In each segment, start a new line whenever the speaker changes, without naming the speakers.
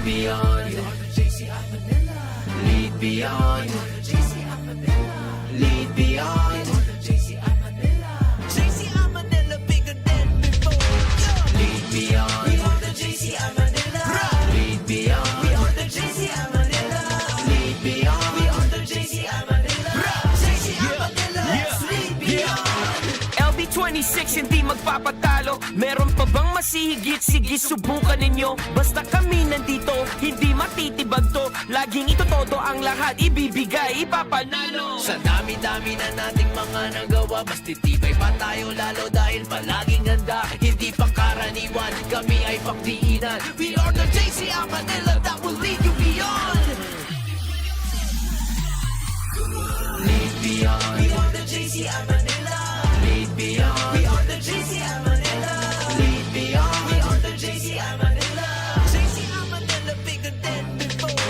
beyond. We are the JC of Manila. Lead beyond. We are the JC of Manila. Lead beyond. We are the JC of Manila. JC of Manila, bigger than before. Lead beyond. We are the JC of Manila. Lead beyond. We are the JC of Manila. Lead beyond. We are the JC of Manila. JC of Manila. Let's lead beyond.
LB26 hindi magpapatalo. Meron pa bang masihigit? Sige, subukan ninyo. Basta kami nandito, hindi matitibag to. Laging itotodo ang lahat, ibibigay, ipapanalo.
Sa dami-dami na nating mga nagawa, mas titibay pa tayo lalo dahil palaging handa. Hindi pangkaraniwan, kami ay pangdiinan. We are the JC of Manila that will lead you beyond. Lead beyond. We are the JC of Manila. Lead beyond. We are the JC of Manila. Lead beyond. We are the JC of Manila. JC of Manila, bigger than before.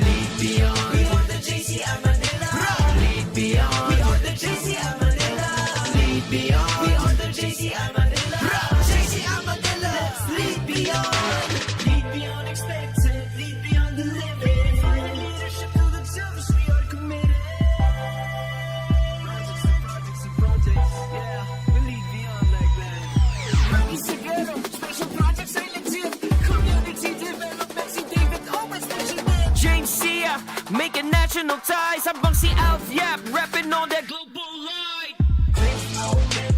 Lead beyond. We are the JC of Manila. Lead beyond. We are the JC of Manila. Lead beyond. We are the JC of Manila. JC of Manila, let's lead beyond. Lead beyond expected. Lead beyond the limit. Find leadership to the service we are committed. Projects and projects. Yeah, we lead beyond like that. Money together. Special projects are legit. Community development. Si David always mentioned it.
James Sia, making national ties. Habang si Alf Yap, rapping on that global light.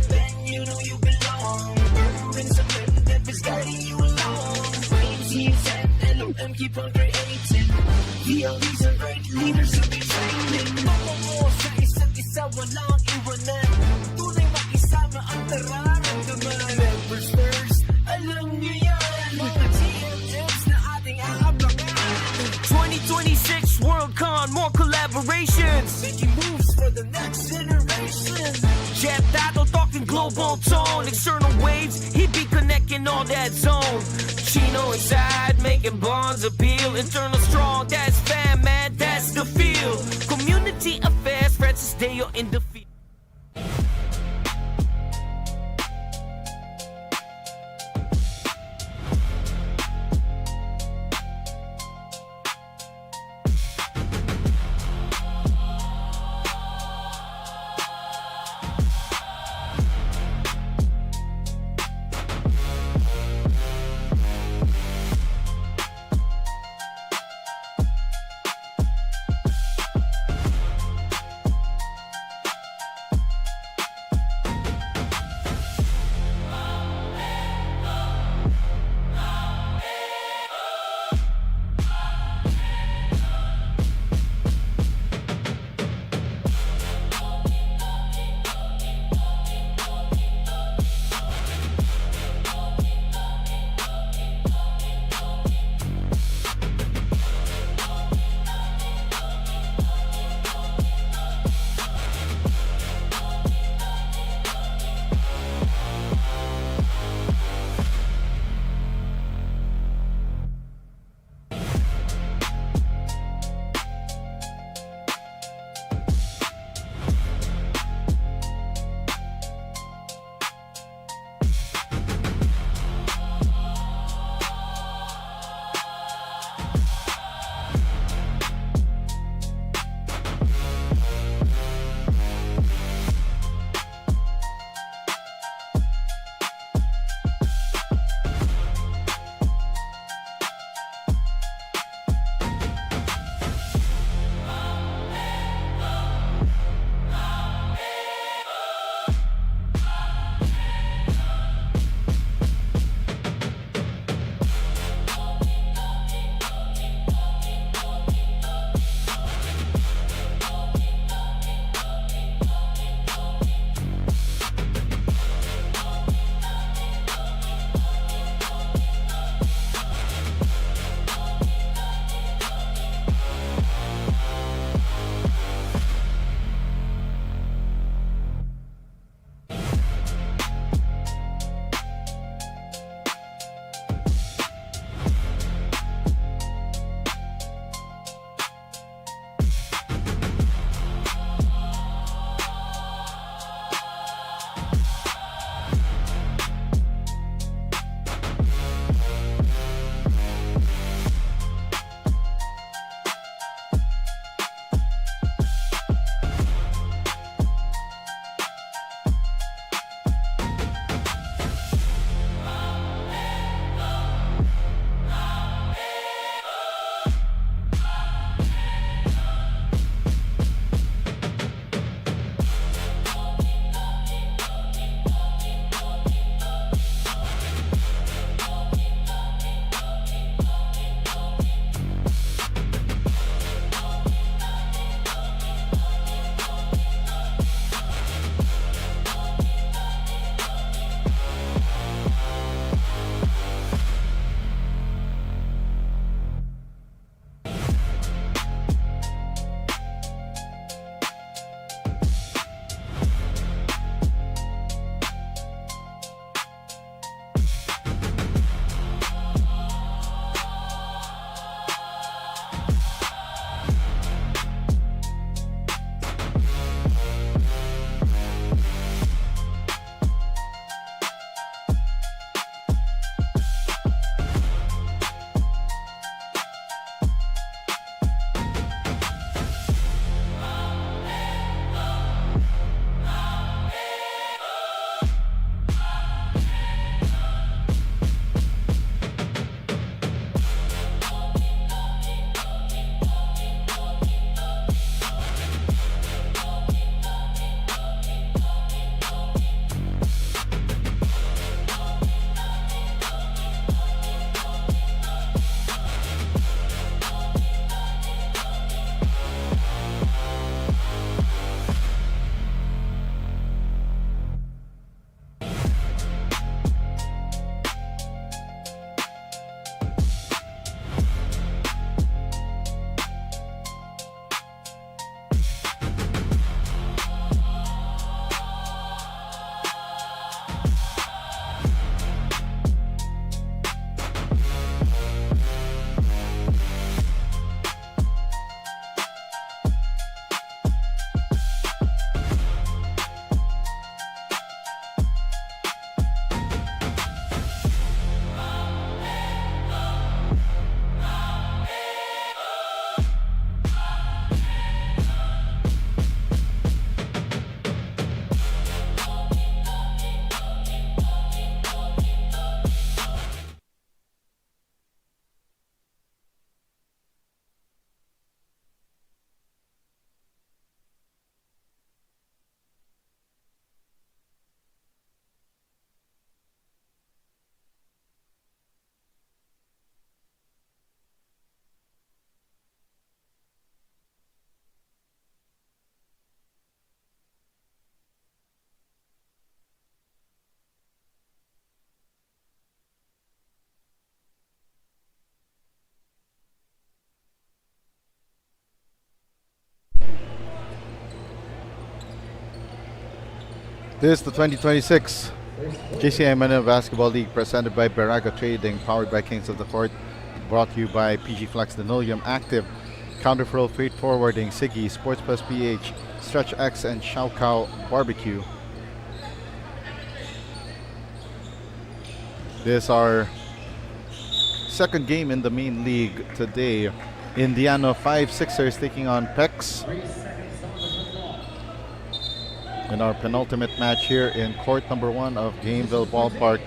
Then you know you belong. Invincible is guiding you along. Brain teams and LOM keep on creating. VLDs are great leaders who be training. Mamungo sa isa't isa, walang iwanan. Tunay makisama ang nararamdaman. Members first, alam niyo yan. Mga TMFs na ating aabangan.
2026 WorldCon, more collaborations.
Making moves for the next generation.
Jeff Tattle talking global tone. External waves, he be connecting all that zone. Chino inside, making bonds appeal. Internal strong, that's fam, man, that's the feel. Community affairs, Francis Deo in the field.
This is the 2026 JCI Manila Basketball League presented by Baraga Trading, powered by Kings of the Court, brought to you by PEHCKS Linoleum Active, Counterflow Freight Forwarding, Siggy, Sports Plus PH, Stretch X, and Shao Kao Barbecue. This is our second game in the main league today. Indiano 5-6ers taking on PEHCKS in our penultimate match here in court number 1 of Gameville Ballpark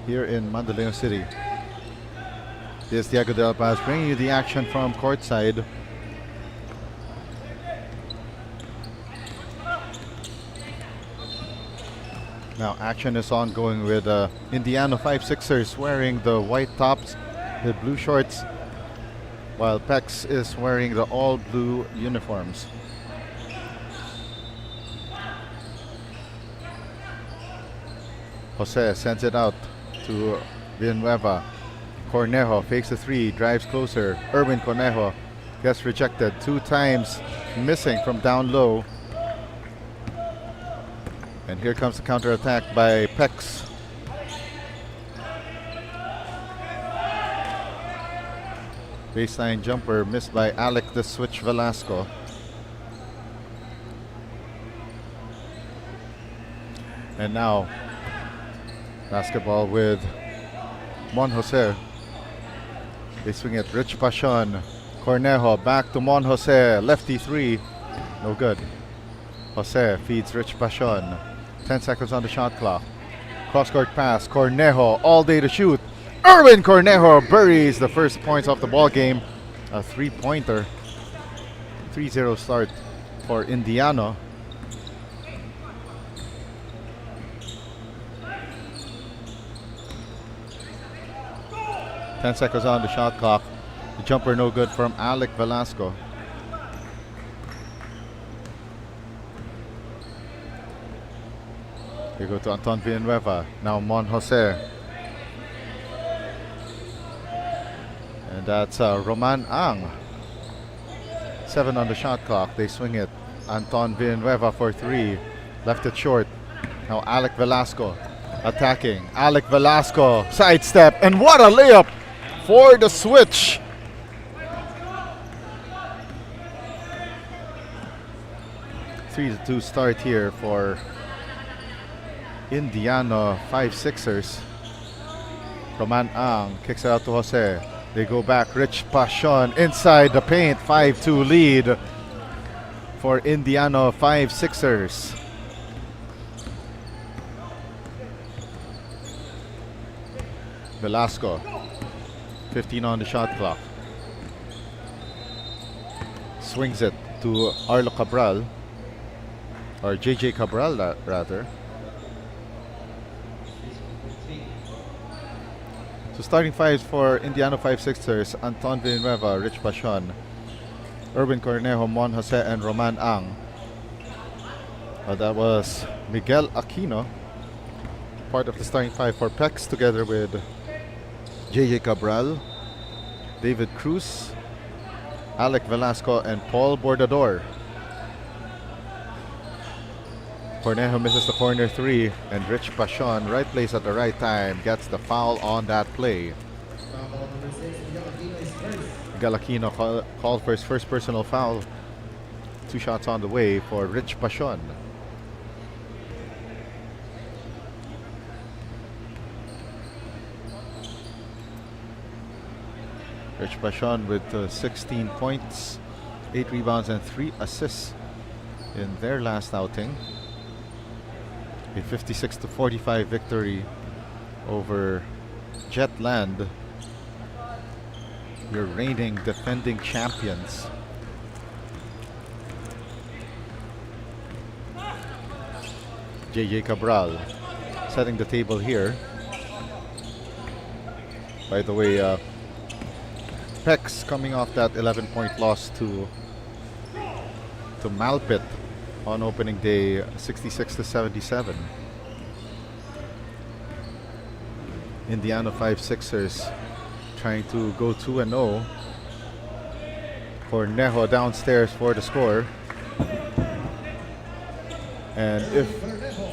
here in Mandaluyong City. This is Diego Del Paz bringing you the action from courtside. Now action is ongoing with Indiano 5-6ers wearing the white tops with blue shorts, while PEHCKS is wearing the all blue uniforms. Jose sends it out to Villanueva. Cornejo fakes a 3, drives closer. Erwin Cornejo gets rejected 2 times, missing from down low. And here comes the counterattack by PEHCKS. Baseline jumper missed by Alec the Switch Velasco. And now basketball with Mon Jose. They swing it. Rich Pachon. Cornejo back to Mon Jose. Lefty 3. No good. Jose feeds Rich Pachon. 10 seconds on the shot clock. Cross-court pass. Cornejo all day to shoot. Erwin Cornejo buries the first points of the ball game. A 3-pointer. 3-0 start for Indiano. Ten seconds on the shot clock. The jumper no good from Alec Velasco. They go to Anton Villanueva. Now Mon Jose. And that's Roman Ang. 7 on the shot clock. They swing it. Anton Villanueva for 3. Left it short. Now Alec Velasco attacking. Alec Velasco sidestep. And what a layup for the Switch. Three to 2 start here for Indiana 5-6ers. Roman Ang kicks it out to Jose. They go back. Rich Pachon inside the paint. 5-2 lead for Indiana 5-6ers. Velasco. 15 on the shot clock. Swings it to Arlo Cabral. Or JJ Cabral, rather. So starting fives for Indiana 5-6ers: Anton Villanueva, Rich Pachon, Erwin Cornejo, Mon Jose, and Roman Ang. That was Miguel Aquino, part of the starting 5 for PEHCKS, together with JJ Cabral, David Cruz, Alec Velasco, and Paul Bordador. Cornejo misses the corner 3, and Rich Pachon, right place at the right time, gets the foul on that play. Miguel Aquino called for his first personal foul. 2 shots on the way for Rich Pachon. Rich Pachon with 16 points, 8 rebounds, and 3 assists in their last outing. A 56-45 victory over Jetland, your reigning defending champions. JJ Cabral setting the table here. By the way, PEHCKS coming off that 11-point loss to Malpit on opening day, 66-77. Indiana 5-6ers trying to go 2-0. Cornejo downstairs for the score. And if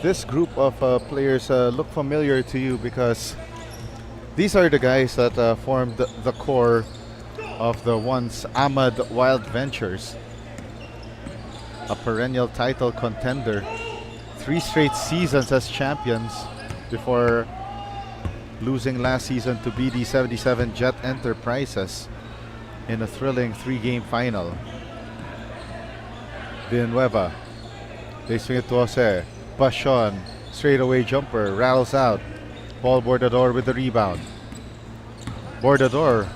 this group of players look familiar to you, because these are the guys that formed the core of the once Ahmad Wild Ventures, a perennial title contender, 3 straight seasons as champions before losing last season to BD 77 Jet Enterprises in a thrilling 3-game final. Villanueva, they swing it to Jose. Passion, straightaway jumper, rattles out. Paul Bordador with the rebound. Bordador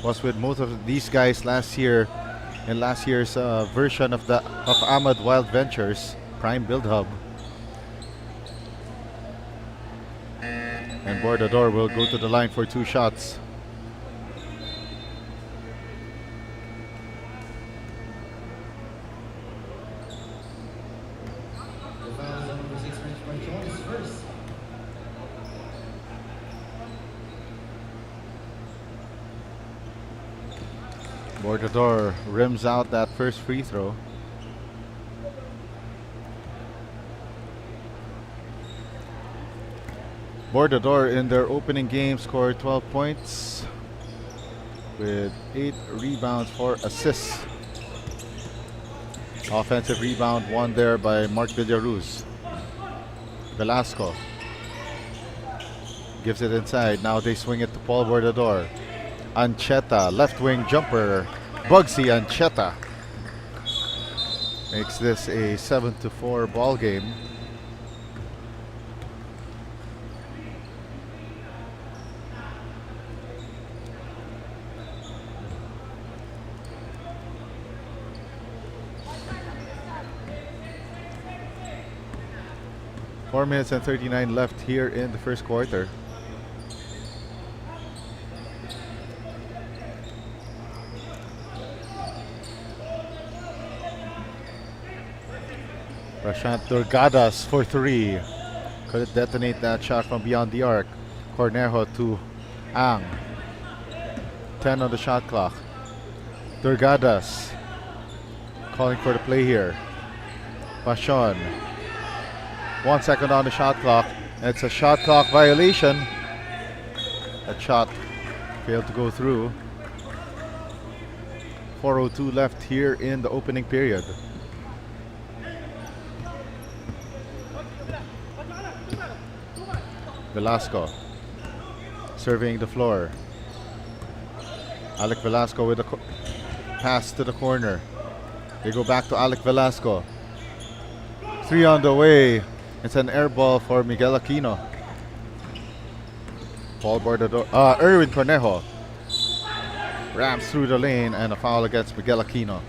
was with most of these guys last year in last year's version of Ahmad Wild Ventures Prime Build Hub. And Bordador will go to the line for 2 shots. Bordador rims out that first free throw. Bordador in their opening game scored 12 points with 8 rebounds, 4 assists. Offensive rebound won there by Mark Villaruz. Velasco gives it inside. Now they swing it to Paul Bordador. Ancheta, left wing jumper. Bugsy Ancheta makes this a 7-4 ball game. Four minutes and 39 left here in the first quarter. Prashant Durgadas for 3. Couldn't detonate that shot from beyond the arc. Cornejo to Ang. 10 on the shot clock. Durgadas calling for the play here. Passion. 1 second on the shot clock. It's a shot clock violation. That shot failed to go through. 4:02 left here in the opening period. Velasco surveying the floor. Alec Velasco with a pass to the corner. They go back to Alec Velasco. 3 on the way. It's an air ball for Miguel Aquino. Paul Bordador, Erwin Cornejo rams through the lane, and a foul against Miguel Aquino.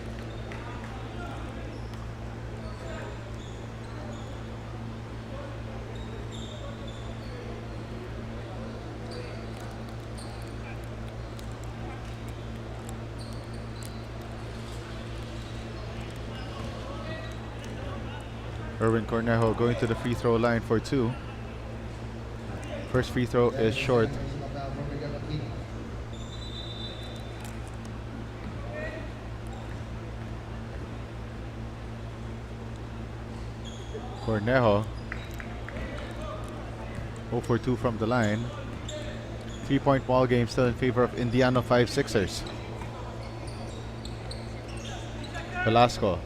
Erwin Cornejo going to the free throw line for 2. First free throw is short. Cornejo 0 for 2 from the line. 3-point ball game still in favor of Indiano 5-6ers. Velasco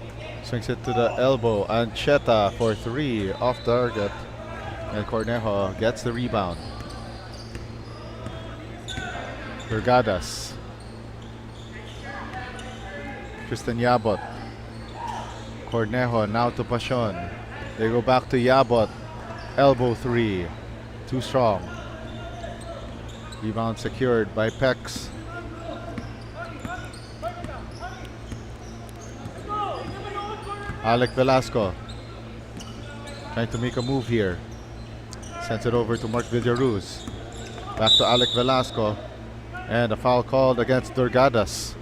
swings it to the elbow. Ancheta for 3 off target. And Cornejo gets the rebound. Durgadas. Tristan Yabot. Cornejo now to Passion. They go back to Yabot. Elbow 3. Too strong. Rebound secured by PEHCKS. Alec Velasco trying to make a move here. Sends it over to Mark Villaruz. Back to Alec Velasco. And a foul called against Durgadas.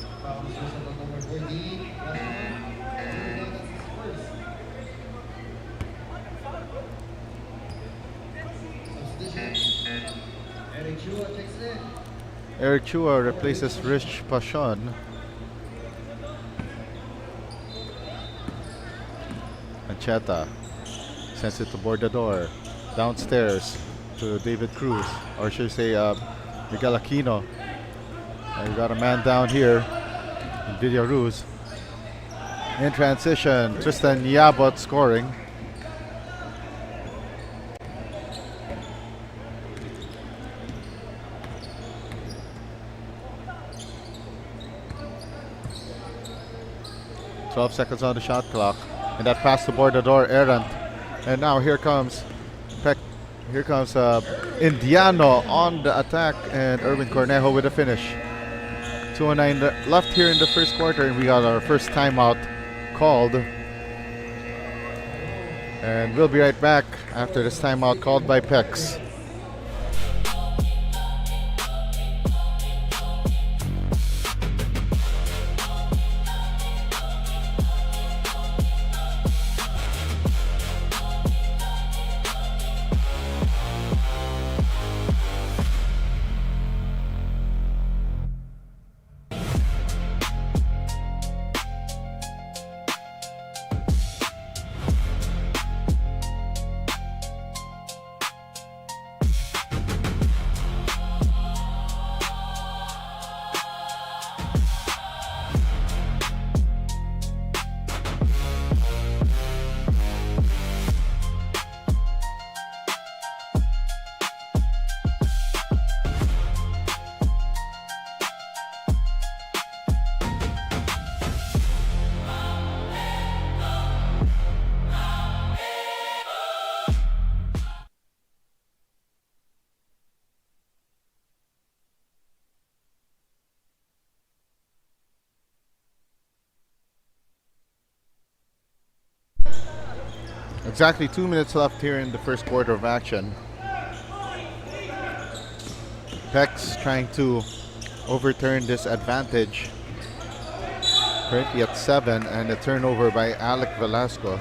Eric Chua replaces Rich Passion. Ancheta Sends it to Bordador. Downstairs to David Cruz. Or should I say Miguel Aquino. And we got a man down here in Villaruz. In transition, Tristan Yabot scoring. .12 seconds on the shot clock. And that pass to Bordador, errant. And now here comes Indiano on the attack, and Erwin Cornejo with a finish. 2:09 left here in the first quarter, and we got our first timeout called. And we'll be right back after this timeout called by PEHCKS. Exactly 2 minutes left here in the first quarter of action. PEHCKS trying to overturn this advantage. Currently at 7, and a turnover by Alec Velasco.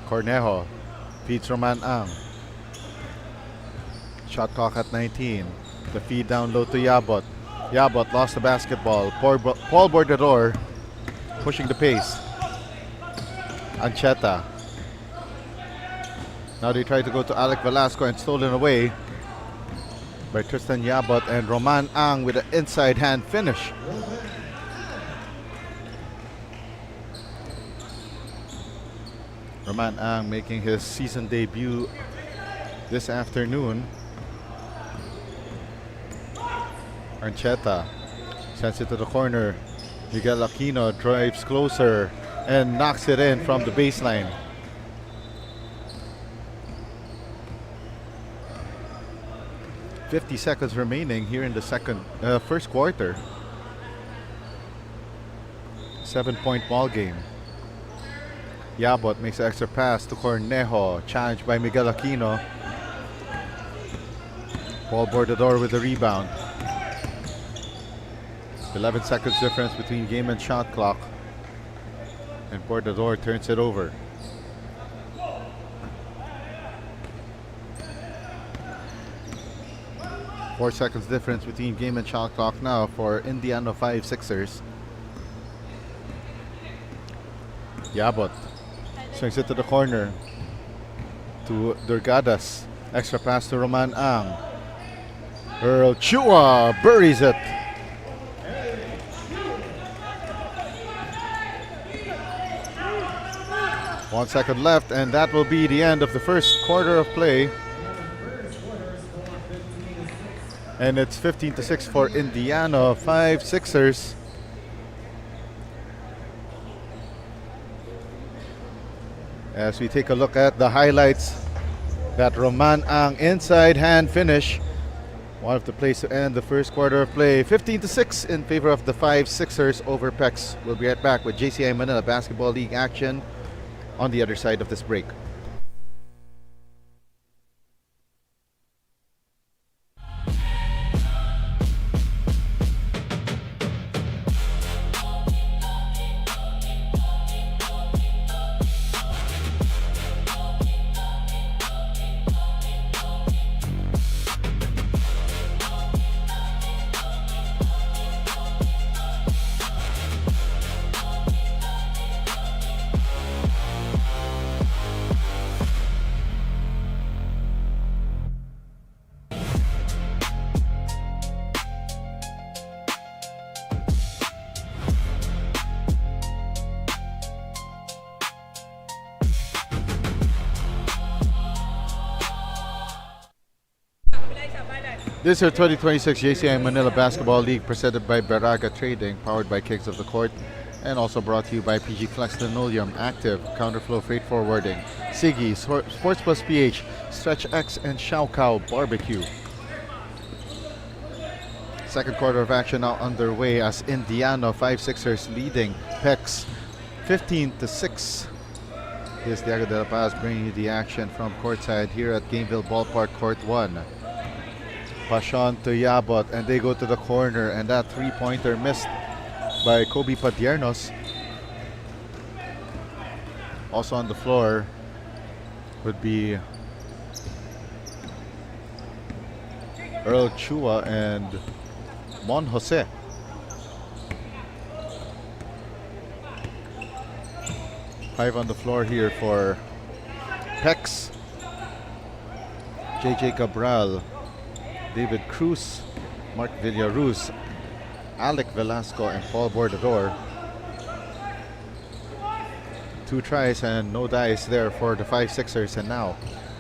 Cornejo feeds Roman Ang. Shot clock at 19. The feed down low to Yabot. Yabot lost the basketball. Paul Bordador pushing the pace. Ancheta. Now they try to go to Alec Velasco, and stolen away by Tristan Yabot, and Roman Ang with an inside hand finish. Roman Ang making his season debut this afternoon. Ancheta sends it to the corner. Miguel Aquino drives closer and knocks it in from the baseline. .50 seconds remaining here in the first quarter. 7-point ball game. Yabot makes an extra pass to Cornejo, challenged by Miguel Aquino. Paul Bordador with the rebound. 11 seconds difference between game and shot clock. And Bordador turns it over. Four seconds difference between game and shot clock now for Indiano 5-6ers. Yabot swings it to the corner to Durgadas. Extra pass to Roman Ang. Earl Chua buries it. One second left, and that will be the end of the first quarter of play. And it's 15-6 for Indiana, 5-6ers. As we take a look at the highlights, that Roman Ang inside hand finish. One of the plays to end the first quarter of play. 15-6 in favor of the 5-6ers over PEHCKS. We'll be right back with JCI Manila Basketball League action on the other side of this break. This is 2026 JCI Manila Basketball League presented by Baraga Trading, powered by Kings of the Court, and also brought to you by PEHCKS Linoleum, Active, Counterflow Freight Forwarding, Siggy, Sports Plus PH, Stretch X, and Shao Kao Barbecue. Second quarter of action now underway as Indiano 5-6ers leading PEHCKS 15-6. Here's Diego de la Paz bringing you the action from courtside here at Gameville Ballpark, Court 1. Passion to Yabot, and they go to the corner, and that three-pointer missed by Kobe Padiernos. Also on the floor would be Earl Chua and Mon Jose. Five on the floor here for PEHCKS. JJ Cabral, David Cruz, Mark Villaruz, Alec Velasco, and Paul Bordador. Two tries and no dice there for the 5-6ers, and now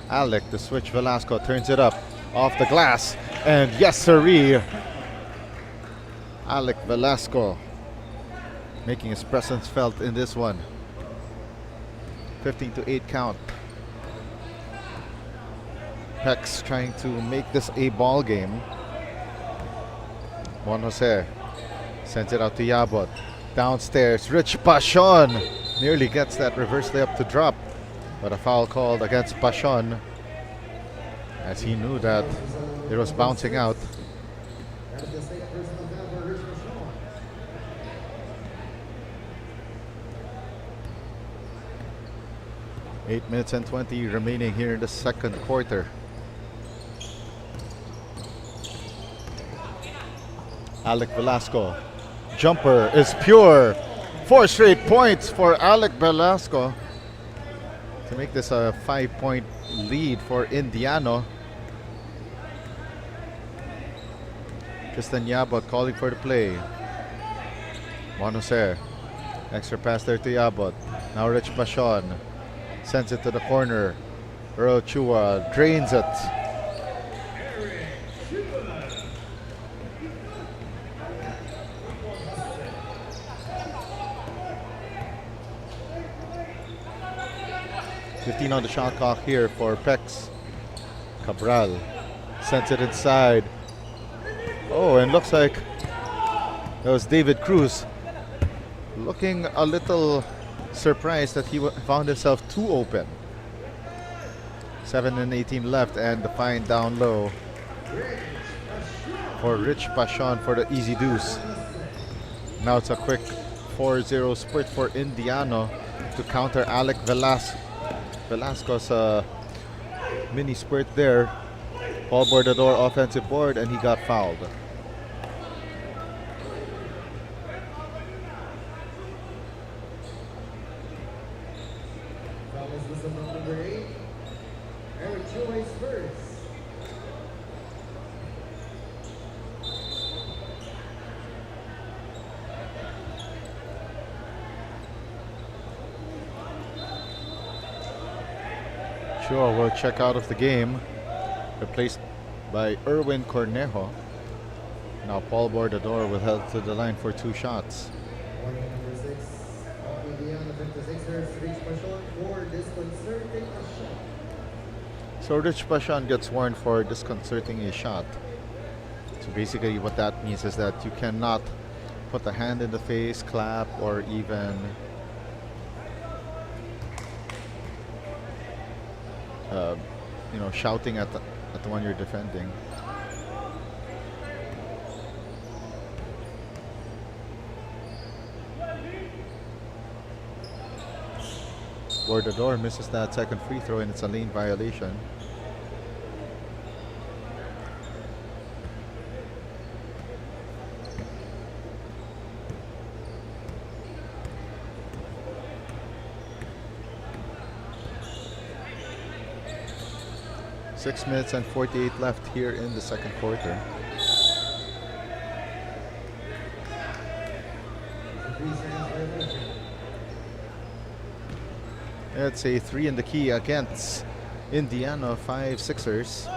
Alec, the switch Velasco, turns it up off the glass, and yes sirree, Alec Velasco making his presence felt in this one. 15-8 count. PEHCKS trying to make this a ball game. Mon Jose sends it out to Yabot. Downstairs, Rich Passion nearly gets that reverse layup to drop, but a foul called against Passion as he knew that it was bouncing out. Eight minutes and 20 remaining here in the second quarter. Alec Velasco. Jumper is pure. 4 straight points for Alec Velasco to make this a 5-point lead for Indiano. Tristan Yabot calling for the play. Mon Jose. Extra pass there to Yabot. Now Rich Passion sends it to the corner. Earl Chua drains it. .15 on the shot clock here for PEHCKS. Cabral sends it inside. Oh, and looks like that was David Cruz looking a little surprised that he found himself too open. 7:18 left, and the find down low for Rich Passion for the easy deuce. Now it's a quick 4-0 spurt for Indiano to counter Alec Velasco's mini spurt there. Paul Bordador offensive board, and he got fouled. Chua will check out of the game, replaced by Erwin Cornejo. Now Paul Bordador will head to the line for 2 shots.
Number 6 of Indiana 56ers, Rich Passion for disconcerting a shot.
So Rich Passion gets warned for disconcerting a shot. So basically what that means is that you cannot put a hand in the face, clap, or even shouting at the one you're defending. Bordador misses that second free throw, and it's a lane violation. Six minutes and 48 left here in the second quarter. It's a 3 in the key against Indiana 5-6ers.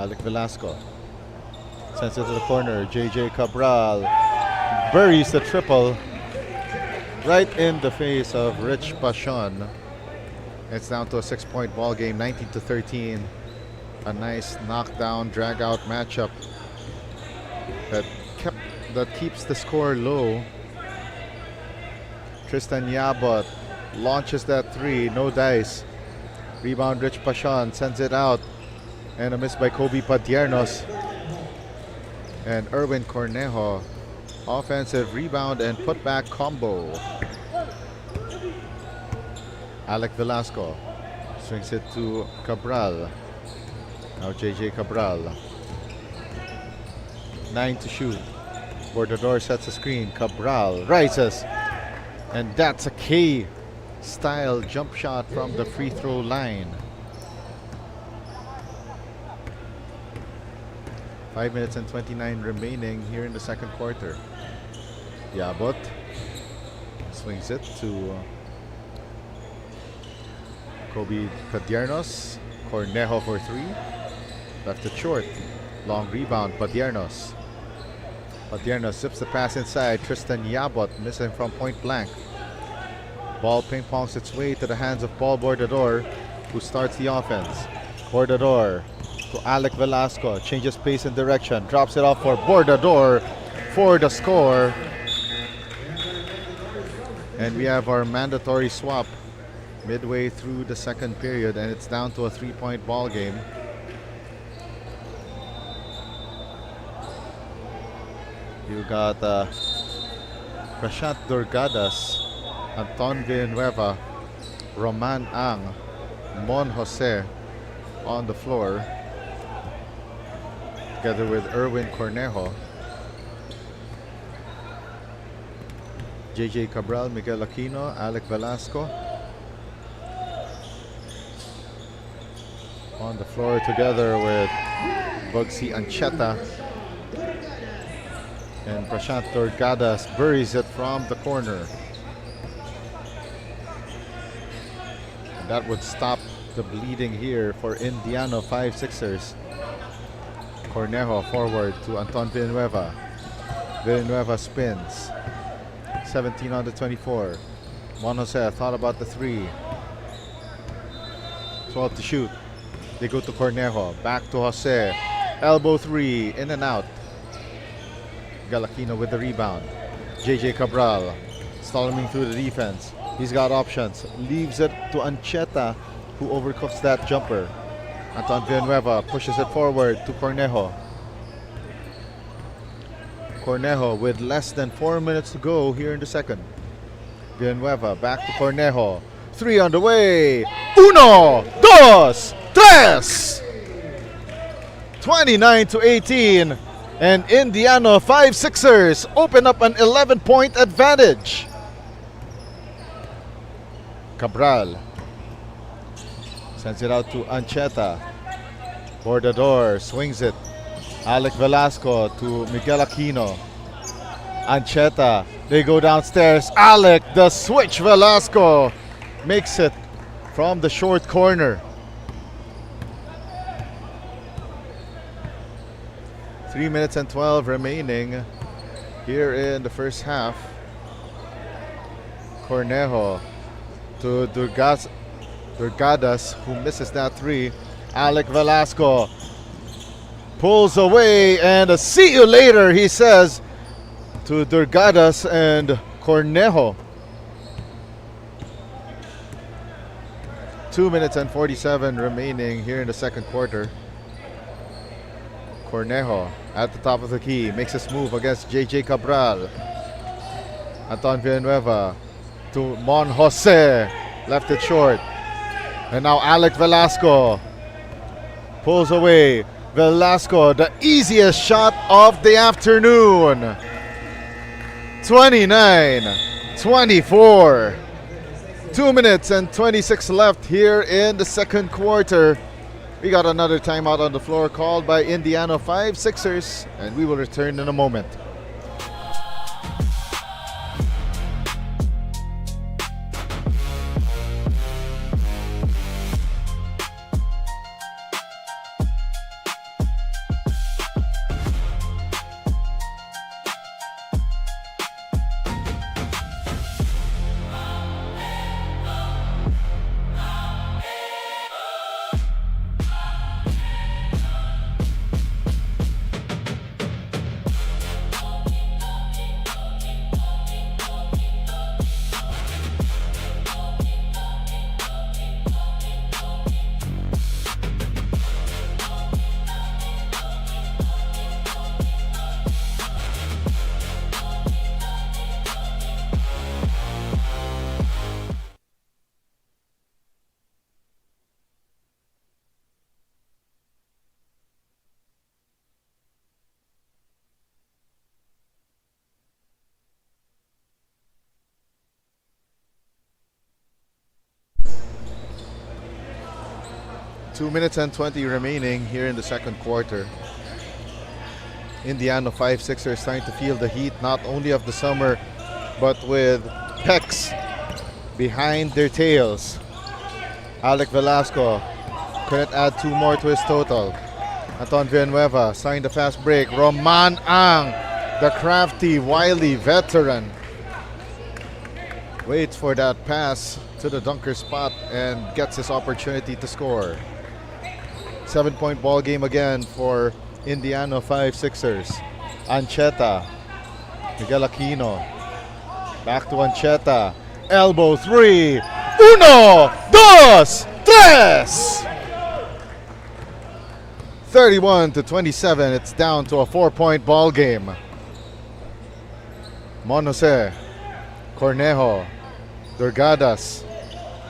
Alec Velasco sends it to the corner. JJ Cabral buries the triple right in the face of Rich Pashon. It's down to a 6-point ball game, 19-13. A nice knockdown, drag-out matchup that keeps the score low. Tristan Yabot launches that three, no dice. Rebound, Rich Pashon sends it out, and a miss by Kobe Padiernos. And Erwin Cornejo, offensive rebound and putback combo. Alec Velasco swings it to Cabral. Now JJ Cabral. 9 to shoot. Bordador sets a screen. Cabral rises. And that's a K-style jump shot from the free throw line. 5 minutes and 29 remaining here in the second quarter. Yabot swings it to Kobe Padiernos. Cornejo for three. Left it short. Long rebound, Padiernos. Padiernos zips the pass inside. Tristan Yabot missing from point blank. Ball ping-pongs its way to the hands of Paul Bordador, who starts the offense. Bordador to Alec Velasco. Changes pace and direction. Drops it off for Bordador for the score. And we have our mandatory swap midway through the second period, and it's down to a 3-point ball game. You got Prashant Durgadas, Anton Villanueva, Roman Ang, Mon Jose on the floor, together with Erwin Cornejo, JJ Cabral, Miguel Aquino, Alec Velasco on the floor, together with Bugsy Ancheta. And Prashant Durgadas buries it from the corner. And that would stop the bleeding here for Indiano 5-6ers. Cornejo forward to Anton Villanueva. Villanueva spins. 17 on the 24. Mon Jose thought about the three. 12 to shoot. They go to Cornejo. Back to Jose. Elbow three. In and out. Galakino with the rebound. JJ Cabral storming through the defense. He's got options. Leaves it to Ancheta, who overcooks that jumper. Anton Villanueva pushes it forward to Cornejo. Cornejo with less than 4 minutes to go here in the second. Villanueva back to Cornejo. Three on the way. Uno, dos, tres. 29-18. And Indiano 5-6ers open up an 11-point advantage. Cabral sends it out to Ancheta. Bordador swings it. Alec Velasco to Miguel Aquino. Ancheta, they go downstairs. Alec, the switch. Velasco makes it from the short corner. 3 minutes and 12 remaining here in the first half. Cornejo to Durgadas, who misses that three. Alec Velasco pulls away, and a see you later, he says to Durgadas and Cornejo. 2 minutes and 47 remaining here in the second quarter. Cornejo at the top of the key makes his move against JJ Cabral. Anton Villanueva to Mon Jose, left it short. And now Alec Velasco pulls away. Velasco, the easiest shot of the afternoon. 29-24. 2 minutes and 26 left here in the second quarter. We got another timeout on the floor called by Indiano 5-6ers, and we will return in a moment. 2 minutes and 20 remaining here in the second quarter. Indiano 5-6ers trying to feel the heat not only of the summer but with PEHCKS behind their tails. Alec Velasco couldn't add 2 more to his total. Anton Villanueva signed the fast break. Roman Ang, the crafty, wily veteran, waits for that pass to the dunker spot and gets his opportunity to score. 7-point ball game again for Indiano 5-6ers. Ancheta, Miguel Aquino, back to Ancheta, elbow three, 1, 2, 3! 31-27, it's down to a 4-point ball game. Mon Jose, Cornejo, Durgadas,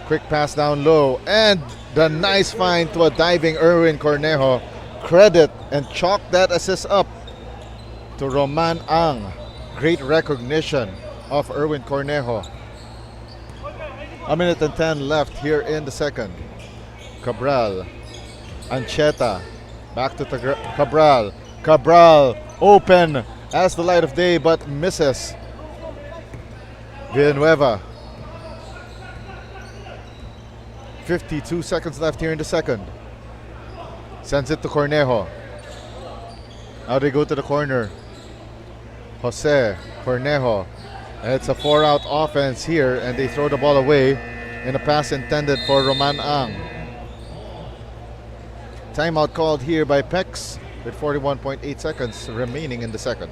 quick pass down low, and the nice find to a diving Erwin Cornejo. Credit and chalk that assist up to Roman Ang. Great recognition of Erwin Cornejo. 1 minute and 10 left here in the second. Cabral, Ancheta, back to Cabral. Cabral open as the light of day but misses. Villanueva. 52 seconds left here in the second. Sends it to Cornejo. Now they go to the corner. Jose, Cornejo. And it's a 4-out offense here, and they throw the ball away in a pass intended for Roman Ang. Timeout called here by PEHCKS with 41.8 seconds remaining in the second.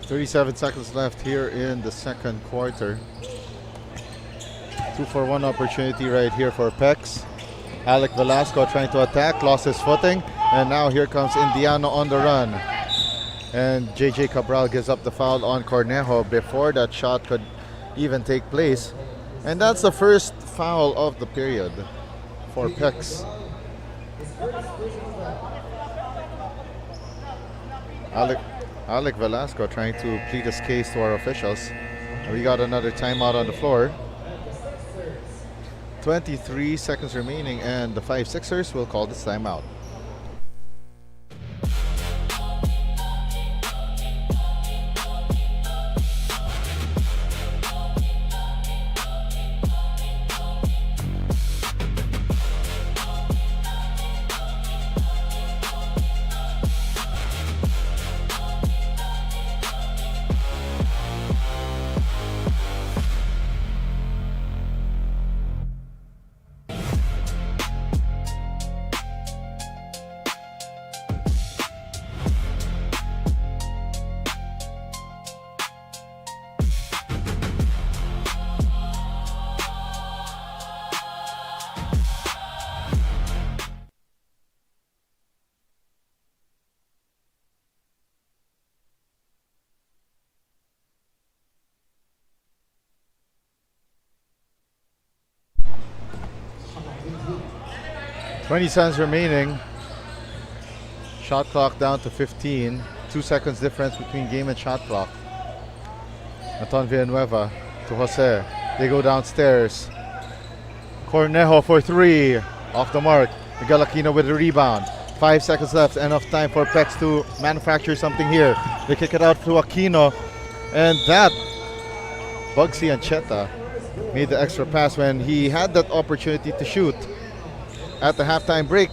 .37 seconds left here in the second quarter. 2-for-1 opportunity right here for PEHCKS. Alec Velasco trying to attack, lost his footing, and now here comes Indiano on the run. And JJ Cabral gives up the foul on Cornejo before that shot could even take place. And that's the first foul of the period for PEHCKS. Alec Velasco trying to plead his case to our officials. We got another timeout on the floor. 23 seconds remaining, and the 5-6ers will call this timeout. $20 remaining. Shot clock down to 15. 2 seconds difference between game and shot clock. Anton Villanueva to Jose. They go downstairs. Cornejo for 3. Off the mark. Miguel Aquino with the rebound. 5 seconds left. Enough time for PEHCKS to manufacture something here. They kick it out to Aquino. And that Bugsy Ancheta made the extra pass when he had that opportunity to shoot at the halftime break.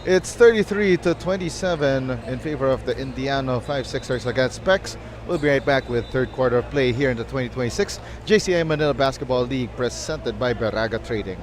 It's 33 to 27 in favor of the Indiano 5-6ers against PEHCKS. We'll be right back with third quarter of play here in the 2026 JCI Manila Basketball League presented by Baraga Trading.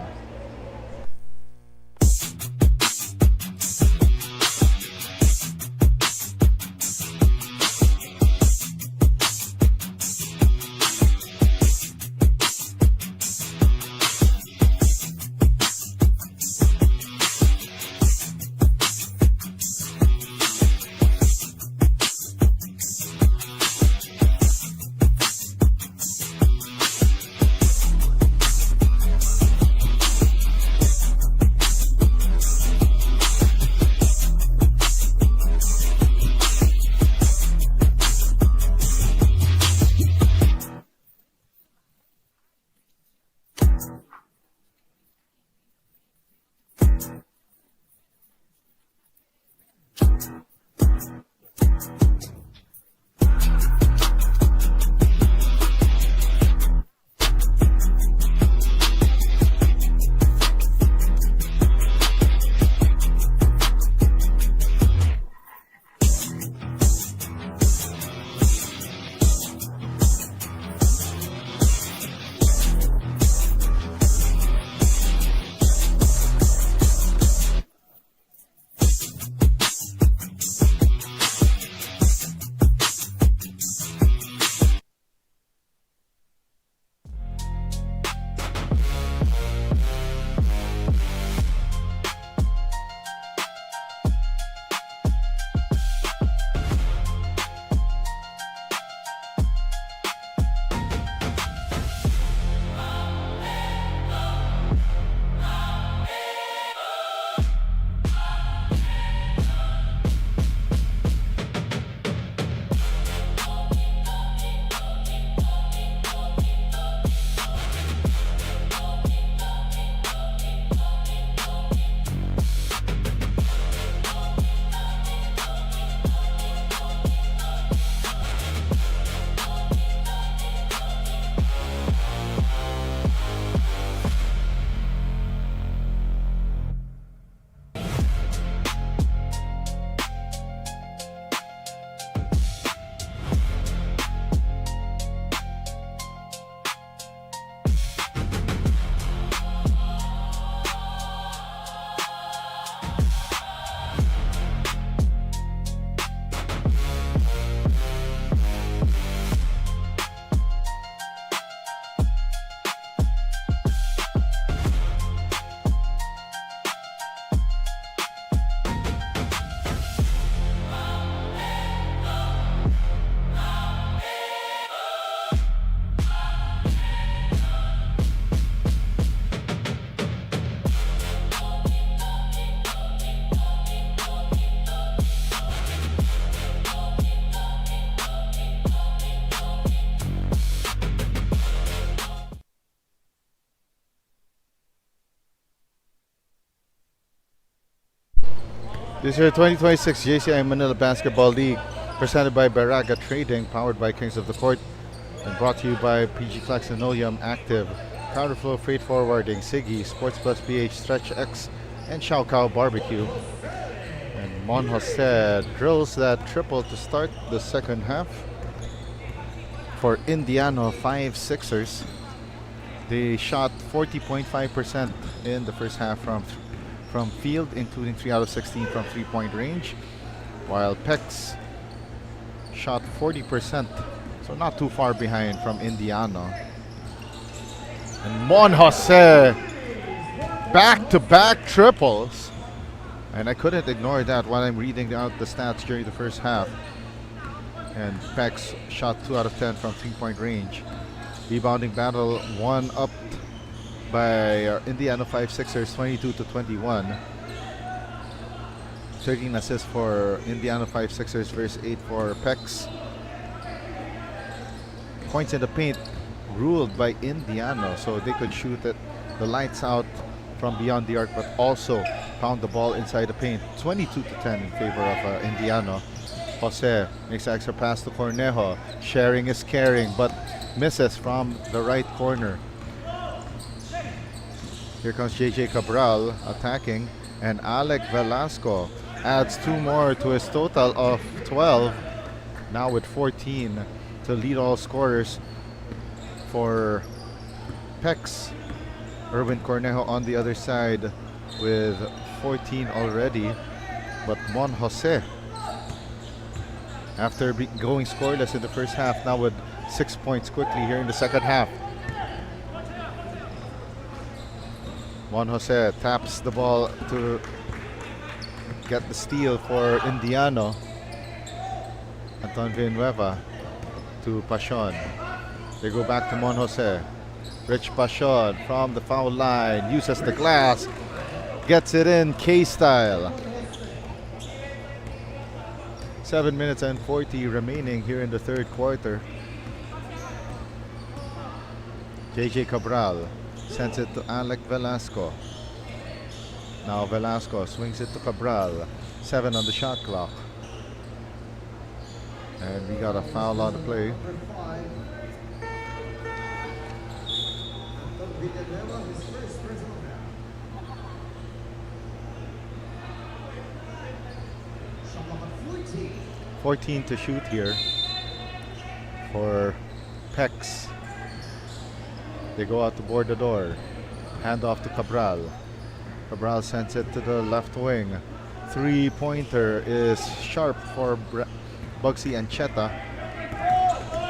This is your 2026 JCI Manila Basketball League presented by Baraga Trading, powered by Kings of the Court, and brought to you by PEHCKS Linoleum Active, Counterflow Freight Forwarding, Siggy, Sports Plus PH, Stretch X, and Shao Kao Barbecue. And Mon Jose drills that triple to start the second half for Indiano 5-6ers. They shot 40.5% in the first half from field, including 3 out of 16 from three-point range, while PEHCKS shot 40%, so not too far behind from Indiano. And Mon Jose back-to-back triples, and I couldn't ignore that while I'm reading out the stats during the first half. And PEHCKS shot 2 out of 10 from three-point range. Rebounding battle won up by Indiana 5-6ers 22 to 21. 13 assists for Indiana 5-6ers versus 8 for PEHCKS. Points in the paint ruled by Indiana, so they could shoot it the lights out from beyond the arc, but also pound the ball inside the paint. 22 to 10 in favor of Indiana. Jose makes an extra pass to Cornejo. Sharing is caring, but misses from the right corner. Here comes JJ Cabral attacking. And Alec Velasco adds 2 more to his total of 12. Now with 14 to lead all scorers for PEHCKS. Erwin Cornejo on the other side with 14 already. But Mon Jose, after going scoreless in the first half, now with 6 points quickly here in the second half. Mon Jose taps the ball to get the steal for Indiano. Anton Villanueva to Pashon. They go back to Mon Jose. Rich Pashon from the foul line uses the glass, gets it in K-style. 7 minutes and 40 remaining here in the third quarter. JJ Cabral sends it to Alec Velasco. Now Velasco swings it to Cabral. 7 on the shot clock. And we got a foul on the play.
Number 5. Anton Villanueva, his first personal foul. Shot clock at 14.
14 to shoot here for PEHCKS. They go out to board the door. Hand off to Cabral. Cabral sends it to the left wing. 3-pointer is sharp for Bugsy Ancheta.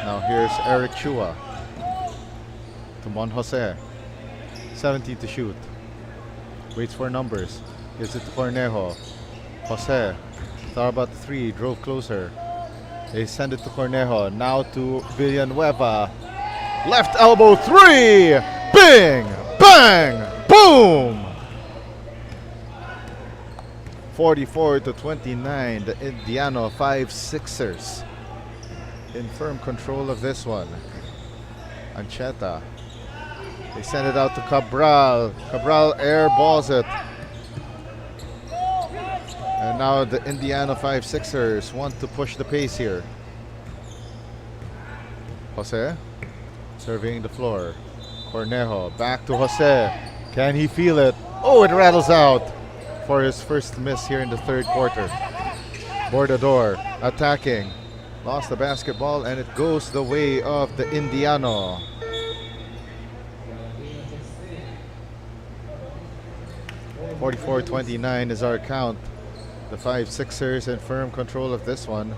Now here's Eric Chua to Mon Jose. 17 to shoot. Waits for numbers. Gives it to Cornejo. Jose thought about the 3, drove closer. They send it to Cornejo. Now to Villanueva. Left elbow 3. Bing! Bang! Boom! 44 to 29. The Indiano 5-6ers in firm control of this one. Ancheta. They send it out to Cabral. Cabral airballs it. And now the Indiana 5-6ers want to push the pace here. Jose surveying the floor. Cornejo back to Jose. Can he feel it? Oh, it rattles out for his first miss here in the third quarter. Bordador attacking. Lost the basketball and it goes the way of the Indiano. (44-29) is our count. The 5-6ers in firm control of this one.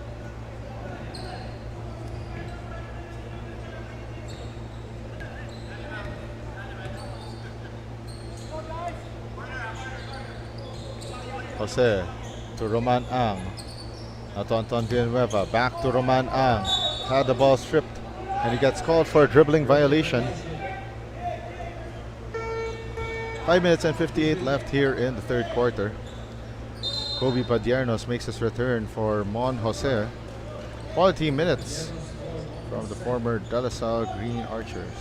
Jose to Roman Ang. Now to Anton Villanueva. Back to Roman Ang. Had the ball stripped and he gets called for a dribbling violation. 5 minutes and 58 left here in the third quarter. Kobe Padiernos makes his return for Mon Jose. Quality minutes from the former De La Salle Green Archers.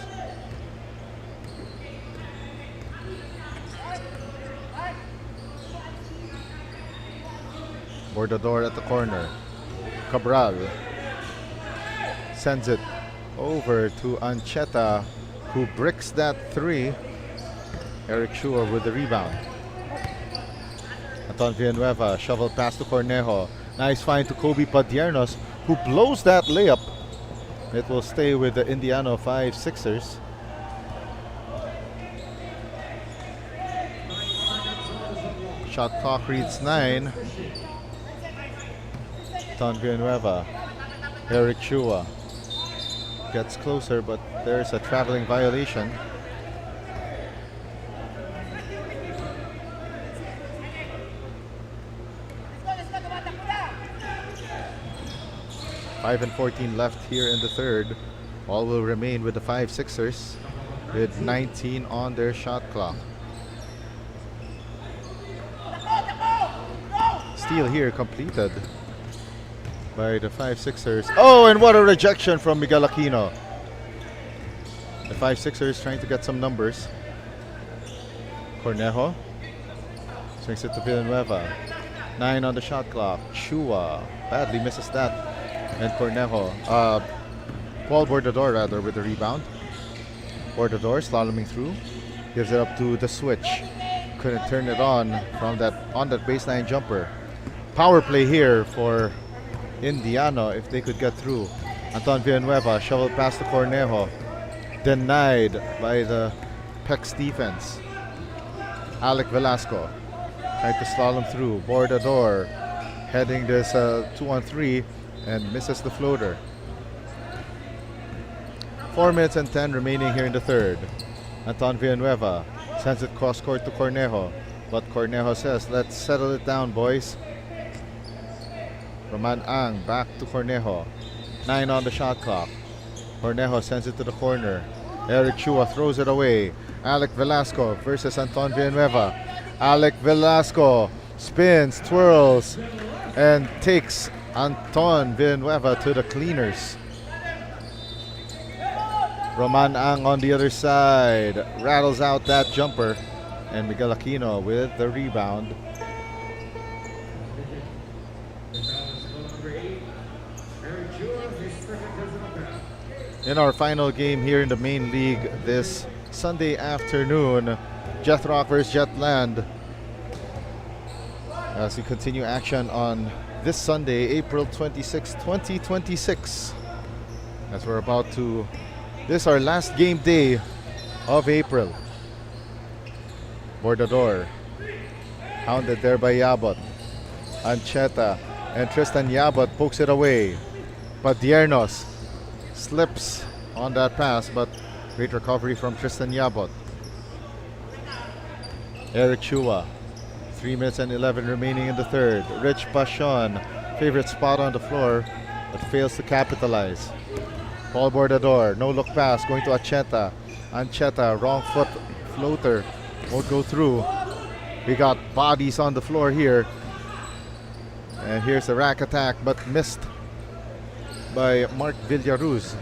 Bordador at the corner. Cabral sends it over to Ancheta, who bricks that 3. Eric Chua with the rebound. Anton Villanueva shovel pass to Cornejo. Nice find to Kobe Padiernos, who blows that layup. It will stay with the Indiano 5-6ers. Shot clock reads 9. Anton Villanueva. Eric Chua gets closer, but there's a traveling violation. 5:14 left here in the third. All will remain with the 5-6ers with 19 on their shot clock. Steal here completed by the 5-6ers. Oh, and what a rejection from Miguel Aquino. The 5-6ers trying to get some numbers. Cornejo swings it to Villanueva. 9 on the shot clock. Chua badly misses that. And Cornejo, Paul Bordador rather, with the rebound. Bordador slaloming through. Gives it up to the switch. couldn't turn it on from that baseline jumper. Power play here for Indiano if they could get through. Anton Villanueva shoveled past the Cornejo. Denied by the PEHCKS defense. Alec Velasco tried to slalom through. Bordador heading this 2-on-3 and misses the floater. 4 minutes and 10 remaining here in the third. Anton Villanueva sends it cross court to Cornejo, but Cornejo says, let's settle it down, boys. Roman Ang back to Cornejo. 9 on the shot clock. Cornejo sends it to the corner. Eric Chua throws it away. Alec Velasco versus Anton Villanueva. Alec Velasco spins, twirls, and takes Anton Villanueva to the cleaners. Roman Ang on the other side rattles out that jumper, and Miguel Aquino with the rebound. In our final game here in the main league this Sunday afternoon, Jet Rock versus Jetland, as we continue action on this Sunday, April 26, 2026. As we're about to, this is our last game day of April. Bordador, hounded there by Yabot. Ancheta and Tristan Yabot pokes it away. Padiernos slips on that pass, but great recovery from Tristan Yabot. Eric Chua, 3 minutes and 11 remaining in the third. Rich Pashon, favorite spot on the floor, but fails to capitalize. Paul Bordador, no look pass going to Ancheta. Ancheta, wrong foot floater, won't go through. We got bodies on the floor here. And here's a rack attack, but missed by Mark Villaruz.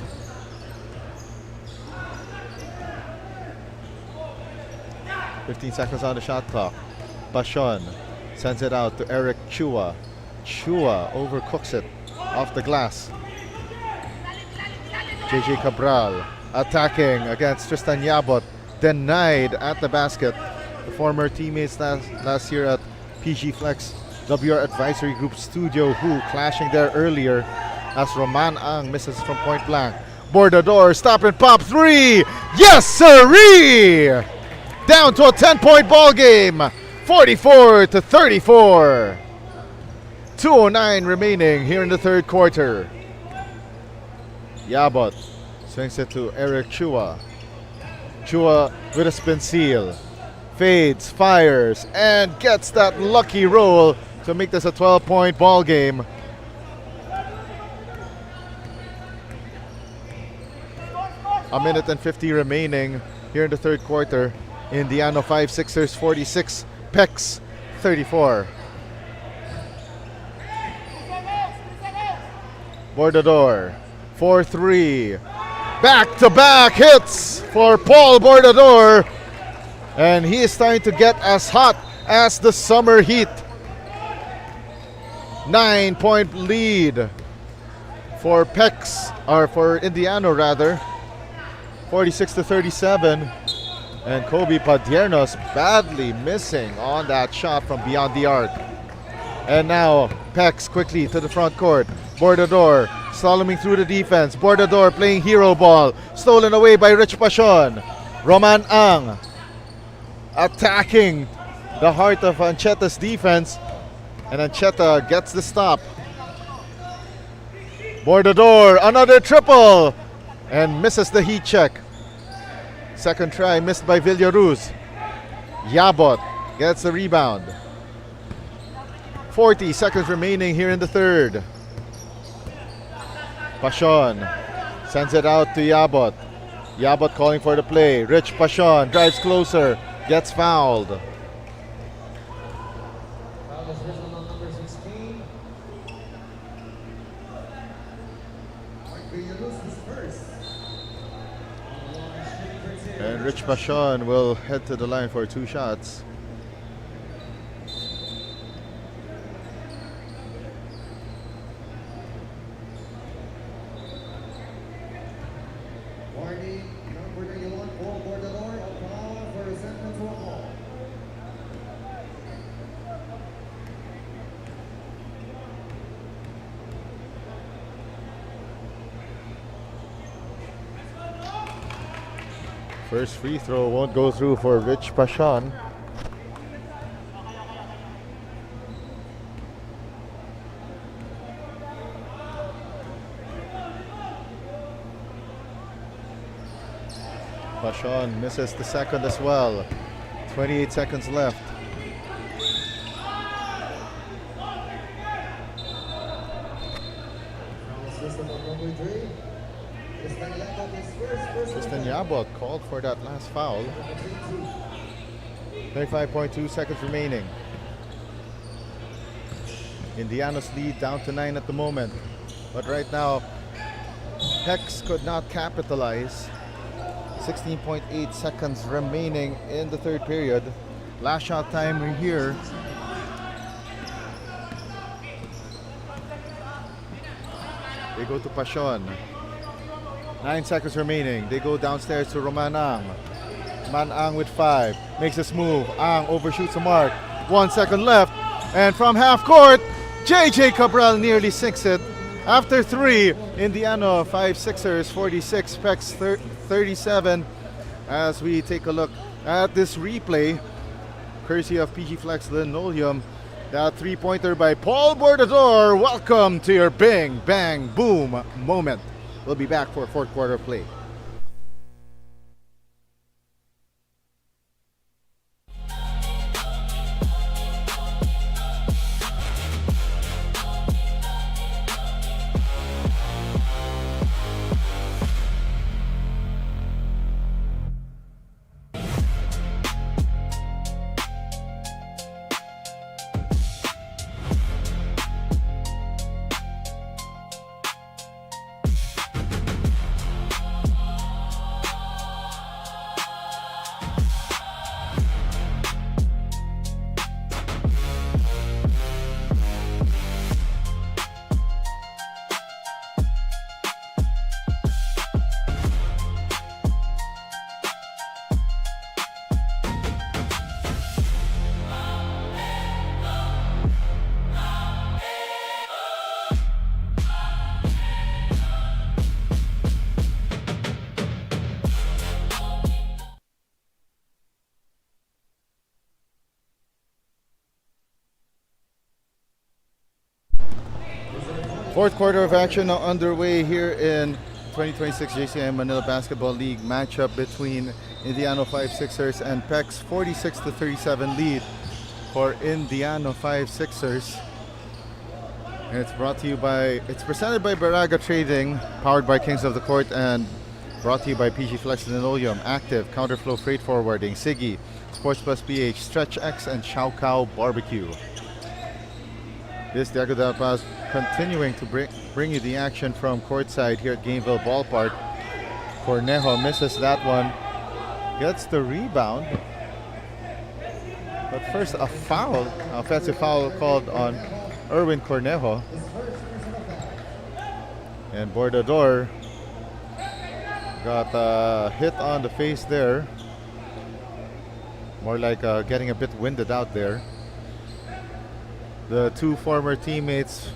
"15 seconds on the shot clock. Pashon sends it out to Eric Chua. Chua overcooks it off the glass. JJ Cabral attacking against Tristan Yabot. Denied at the basket. The former teammates last year at PG Flex WR Advisory Group Studio Who clashing there earlier as Roman Ang misses from point blank. Bordador, stop and pop three. Yes, sirree! Down to a 10-point ball game. 44-34. 2:09 remaining here in the third quarter. Yabot swings it to Eric Chua. Chua with a spin seal. Fades, fires, and gets that lucky roll to make this a 12-point ball game. A minute and 50 remaining here in the third quarter. Indiano 5, Sixers 46, PEHCKS 34. Bordador, 4-3. Back-to-back hits for Paul Bordador. And he is starting to get as hot as the summer heat. 9-point lead for PEHCKS, or for Indiano rather. 46-37. And Kobe Padiernos badly missing on that shot from beyond the arc. And now PEHCKS quickly to the front court. Bordador slaloming through the defense. Bordador playing hero ball. Stolen away by Rich Pashon. Roman Ang attacking the heart of Ancheta's defense. And Ancheta gets the stop. Bordador, another triple. And misses the heat check. Second try missed by Villaruz. Yabot gets the rebound. 40 seconds remaining here in the third. Pashon sends it out to Yabot. Yabot calling for the play. Rich Pashon drives closer, gets fouled.
Foul is written on number 16. Mark Villaluz is first.
And Rich Pashon will head to the line for 2 shots.
Warning, number 91, Paul Bordador, a foul for resentment to a ball.
First free throw won't go through for Rich Pashan. Pashan misses the second as well. 28 seconds left.
System of number 3.
Tristan Yabot called for that last foul. 35.2 seconds remaining. Indiano's lead down to 9 at the moment. But right now, PEHCKS could not capitalize. 16.8 seconds remaining in the third period. Last shot time here. They go to Passion. 9 seconds remaining. They go downstairs to Roman Ang. Roman Ang with 5. Makes this move. Ang overshoots the mark. 1 second left. And from half court, JJ Cabral nearly sinks it. After 3, Indiano 5-6ers 46, PEHCKS 37. As we take a look at this replay, courtesy of PEHCKS Linoleum, that three-pointer by Paul Bordador. Welcome to your bang, bang, boom moment. We'll be back for fourth quarter play. Fourth quarter of action now underway here in 2026 JCI Manila Basketball League matchup between Indiano 5-6ers and PEHCKS. 46-37 lead for Indiano 5-6ers. And it's presented by Baraga Trading, powered by Kings of the Court, and brought to you by PEHCKS Linoleum, Active, Counterflow Freight Forwarding, Siggy, Sports Plus PH, Stretch X, and Chow Cow Barbecue. This Diego de la Paz continuing to bring you the action from courtside here at Gameville Ballpark. Cornejo misses that one, gets the rebound. But first, a foul, offensive foul called on Erwin Cornejo. And Bordador got a hit on the face there. More like getting a bit winded out there. The two former teammates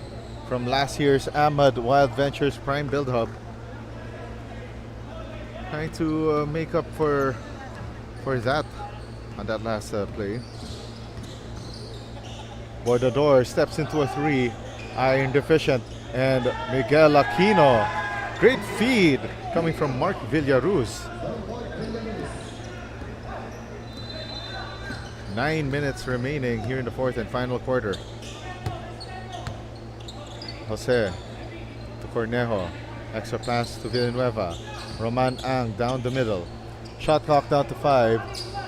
from last year's Ahmad Wild Ventures Prime Build Hub trying to make up for that on that last play. Bordador steps into a three, iron deficient, and Miguel Aquino. Great feed coming from Mark Villaruz. 9 minutes remaining here in the fourth and final quarter. Jose to Cornejo. Extra pass to Villanueva. Roman Ang down the middle. Shot clock down to 5.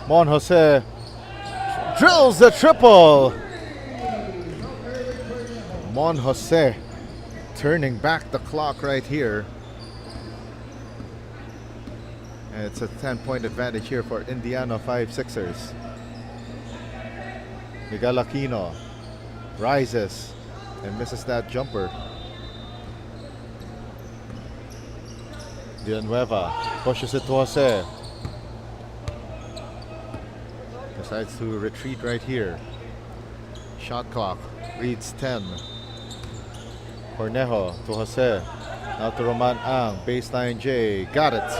Mon Jose drills the triple. Mon Jose turning back the clock right here. And it's a 10-point advantage here for Indiano 5-6ers. Miguel Aquino rises and misses that jumper. Villanueva pushes it to Jose. Decides to retreat right here. Shot clock reads 10. Cornejo to Jose. Now to Roman Ang. Baseline J. Got it.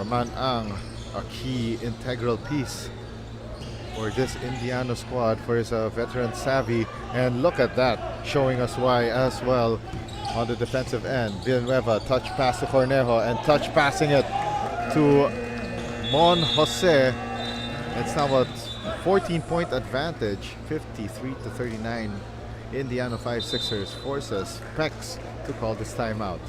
Roman Ang, a key integral piece for this Indiano squad, for his veteran savvy. And look at that, showing us why as well on the defensive end. Villanueva, touch pass to Cornejo, and touch passing it to Mon Jose. It's now a 14-point advantage, 53-39. Indiano 5-6ers forces PEHCKS to call this timeout.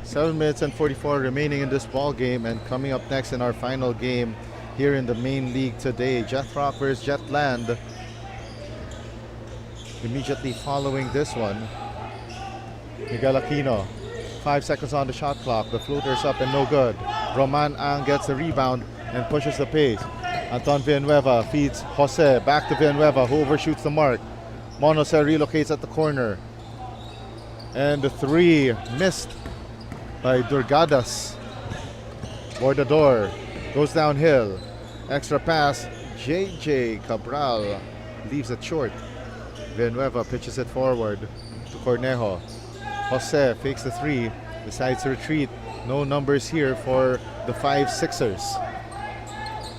Seven minutes and 44 remaining in this ball game, and coming up next in our final game here in the main league today, Jet Rock versus Jetland. Immediately following this one, Miguel Aquino, 5 seconds on the shot clock. The floater's up and no good. Roman Ang gets the rebound and pushes the pace. Anton Villanueva feeds Jose, back to Villanueva, who overshoots the mark. Mon Jose relocates at the corner, and the three missed by Durgadas. Bordador goes downhill. Extra pass. JJ Cabral leaves it short. Villanueva pitches it forward to Cornejo. Jose fakes the three, decides to retreat. No numbers here for the 5-6ers.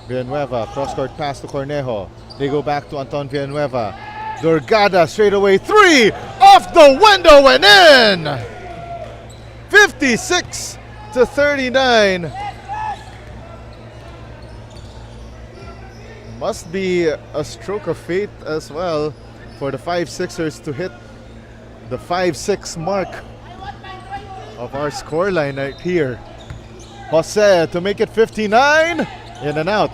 Villanueva, cross-court pass to Cornejo. They go back to Anton Villanueva. Durgada straight away three, off the window and in! 56-39. Must be a stroke of fate as well for the 5-6ers to hit the 5-6 mark of our scoreline right here. Jose to make it 59. In and out.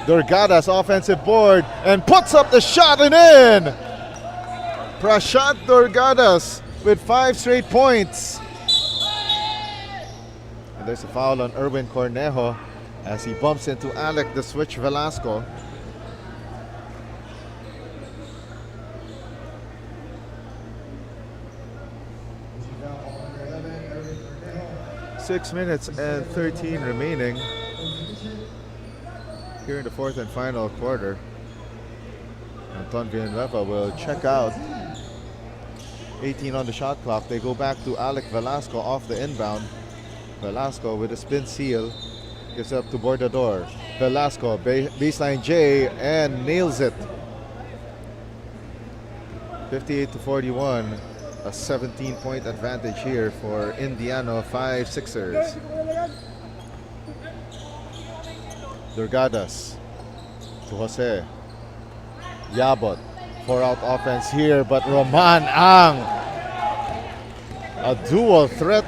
Durgada's offensive board and puts up the shot and in. Prashant Durgadas with 5 straight points. And there's a foul on Erwin Cornejo as he bumps into Alec the Switch Velasco. Six minutes and 13 remaining here in the fourth and final quarter. Anton Villanueva will check out. 18 on the shot clock. They go back to Alec Velasco off the inbound. Velasco with a spin seal gives up to Bordador. Velasco baseline J and nails it. 58-41. A 17-point advantage here for Indiano 5-6ers. Durgadas to Jose. Yabot. 4-out offense here, but Roman Ang, a dual threat.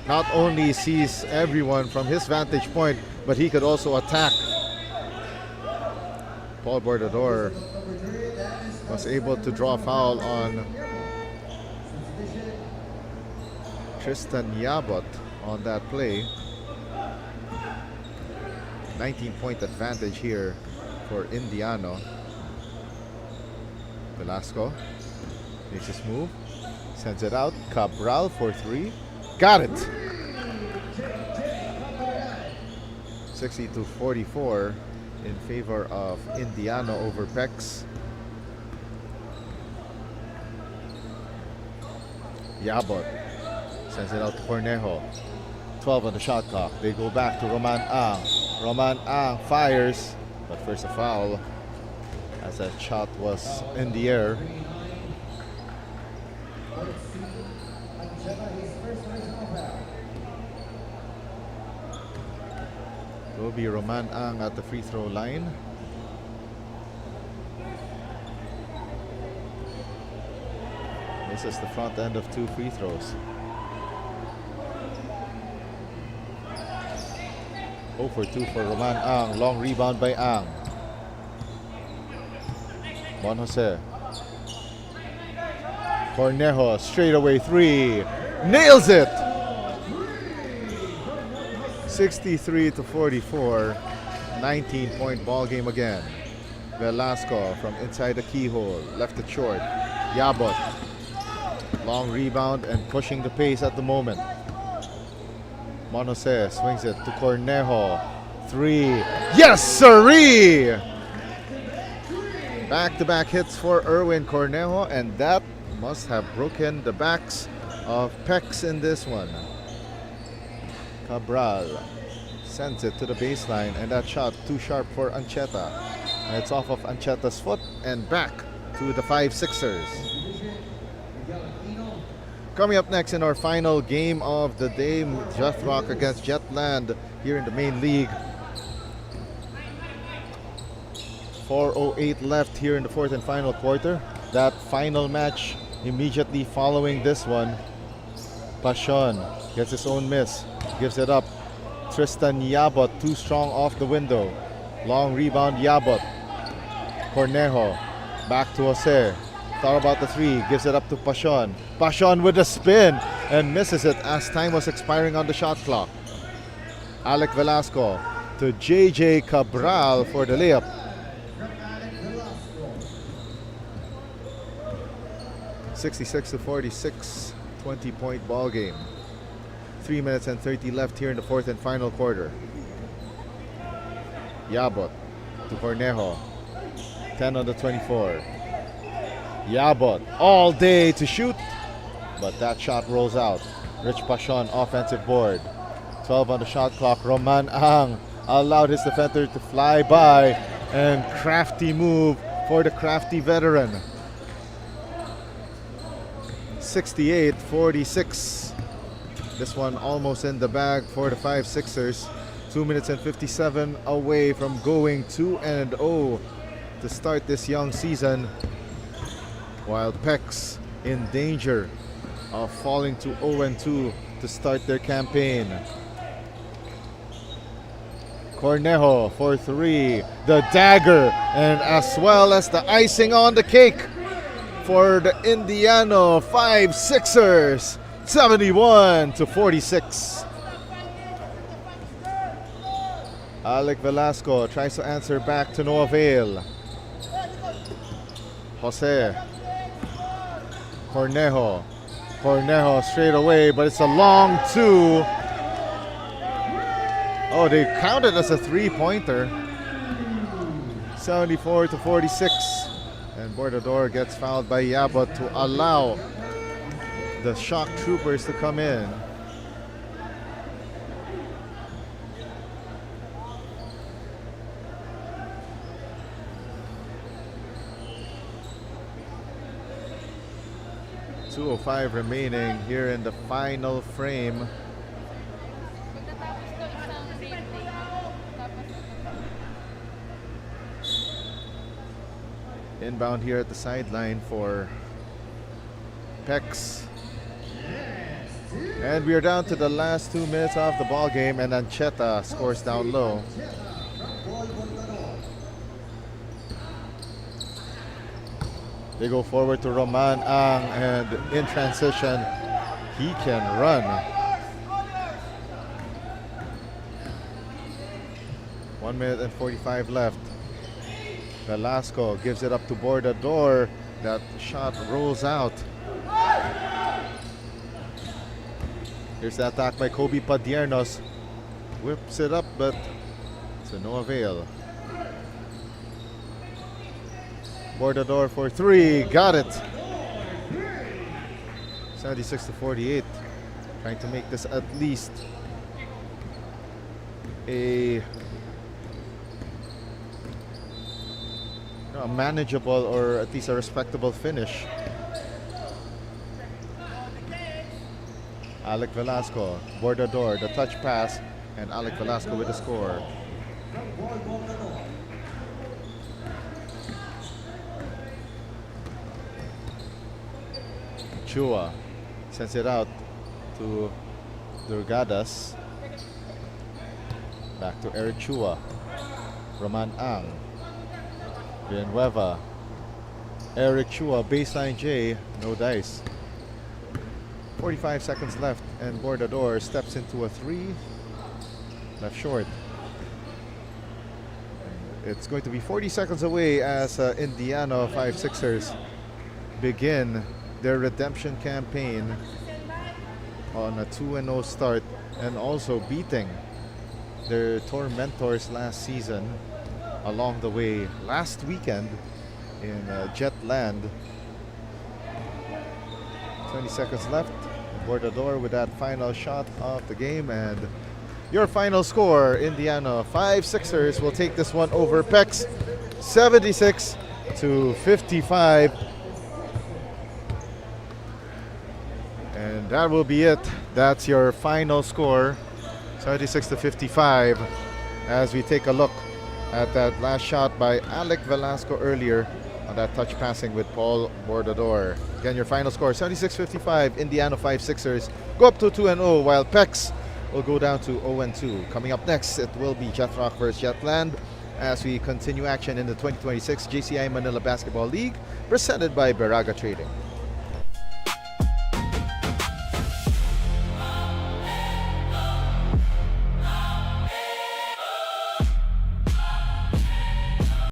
Not only sees everyone from his vantage point, but he could also attack. Paul Bordador was able to draw a foul on Tristan Yabot on that play. 19-point advantage here for Indiano. Velasco makes his move, sends it out. Cabral for three. Got it. 60-44 in favor of Indiano over PEHCKS. Yabot sends it out to Cornejo. 12 on the shot clock. They go back to Roman Ang. Roman Ang fires. But first a foul, as that shot was in the air. It will be Roman Ang at the free throw line. This is the front end of 2 free throws. 0 for 2 for Roman Ang. Long rebound by Ang. Juan Jose. Cornejo, straightaway 3. Nails it! 63 to 44. 19-point ball game again. Velasco from inside the keyhole. Left it short. Yabot. Long rebound and pushing the pace at the moment. Juan Jose swings it to Cornejo. 3. Yes, sirree! Back-to-back hits for Erwin Cornejo, and that must have broken the backs of PEHCKS in this one. Cabral sends it to the baseline, and that shot too sharp for Ancheta. And it's off of Ancheta's foot and back to the 5-6ers. Coming up next in our final game of the day, Jet Rock against Jetland here in the main league. 4:08 left here in the 4th and final quarter. That final match immediately following this one. Pashon gets his own miss, gives it up. Tristan Yabot too strong off the window. Long rebound Yabot. Cornejo back to Jose. Thought about the 3, gives it up to Pashon. Pashon with a spin and misses it as time was expiring on the shot clock. Alec Velasco to JJ Cabral for the layup. (66 to 46), 20-point ball game. 3 minutes and 30 left here in the 4th and final quarter. Yabot to Cornejo. 10 on the 24. Yabot all day to shoot, but that shot rolls out. Rich Pashon offensive board. 12 on the shot clock. Roman Ang allowed his defender to fly by, and crafty move for the crafty veteran. 68-46. This one almost in the bag for the 5-6ers. 2 minutes and 57 away from going 2-0 to start this young season, while PEHCKS in danger of falling to 0-2 to start their campaign. Cornejo for 3, the dagger, and as well as the icing on the cake for the Indiano 5-6ers, 71 to 46. Alec Velasco tries to answer back to no avail. Jose. Cornejo straight away, but it's a long 2. Oh, they counted as a 3-pointer. 74 to 46. And Bordador gets fouled by Yabot to allow the shock troopers to come in. .205 remaining here in the final frame. Inbound here at the sideline for PEHCKS. And we are down to the last 2 minutes of the ball game, and Ancheta scores down low. They go forward to Roman Ang, and in transition, he can run. 1 minute and 45 left. Velasco gives it up to Bordador. That shot rolls out. Here's the attack by Kobe Padiernos. Whips it up, but to no avail. Bordador for 3, got it. 76 to 48. Trying to make this at least a a manageable or at least a respectable finish. Alec Velasco, Bordador, the touch pass, and Alec Velasco with the score. Chua sends it out to Durgadas. Back to Eric Chua. Roman Ang. Villanueva. Eric Chua, baseline J, no dice. 45 seconds left, and Bordador steps into a 3. Left short. It's going to be 40 seconds away as Indiano 5-6ers begin their redemption campaign on a 2-0 start, and also beating their tormentors last season along the way last weekend in Jetland. 20 seconds left. Bordador with that final shot of the game, and your final score, Indiana 5-6ers will take this one over PEHCKS 76-55. And that will be it. That's your final score, 76-55, as we take a look at that last shot by Alec Velasco earlier on that touch passing with Paul Bordador. Again, your final score, 76-55, Indiana 5-6ers go up to 2-0, while PEHCKS will go down to 0-2. Coming up next, it will be Jet Rock versus Jetland as we continue action in the 2026 JCI Manila Basketball League, presented by Baraga Trading.